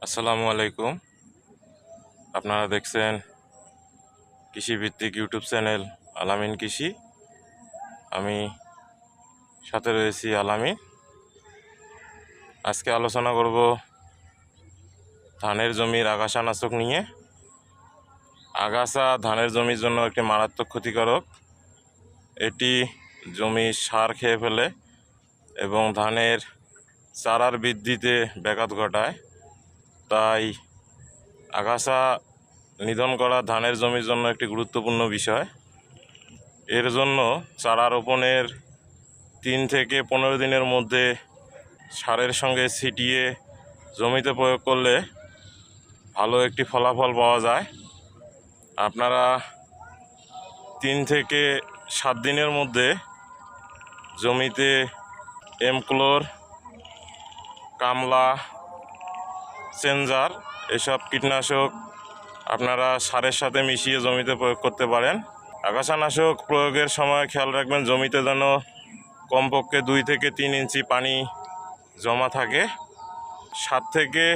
আসসালামু আলাইকুম। আপনারা দেখছেন কৃষিভিত্তিক ইউটিউব চ্যানেল আলামিন কৃষি। আমি সাথে রয়েছি আলামিন। আজকে আলোচনা করব ধানের জমির আগাছানাশক নিয়ে। আগাছা ধানের জমির জন্য একটি মারাত্মক ক্ষতিকারক। এটি জমির সার খেয়ে ফেলে এবং ধানের চারার বৃদ্ধিতে ব্যাঘাত ঘটায়। তাই আগাছা নিধন করা ধানের জমির জন্য একটি গুরুত্বপূর্ণ বিষয়। এর জন্য চারা রোপণের 3 থেকে 15 দিনের মধ্যে সারের সঙ্গে ছিটিয়ে জমিতে প্রয়োগ করলে ভালো একটি ফলাফল পাওয়া যায়। আপনারা 3 থেকে 7 দিনের মধ্যে জমিতে এমক্লোর, কামলা, চেঞ্জার এসব কীটনাশক আপনারা সারের সাথে মিশিয়ে জমিতে প্রয়োগ করতে পারেন। আগাছানাশক প্রয়োগের সময় খেয়াল রাখবেন জমিতে যেন কমপক্ষে 2 থেকে 3 ইঞ্চি পানি জমা থাকে। 7 থেকে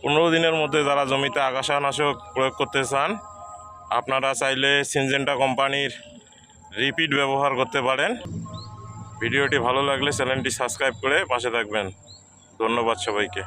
15 দিনের মধ্যে যারা জমিতে আগাছানাশক প্রয়োগ করতে চান আপনারা চাইলে সিনজেন্টা কোম্পানির রিপিট ব্যবহার করতে পারেন। ভিডিওটি ভালো লাগলে চ্যানেলটি সাবস্ক্রাইব করে পাশে থাকবেন। ধন্যবাদ সবাইকে।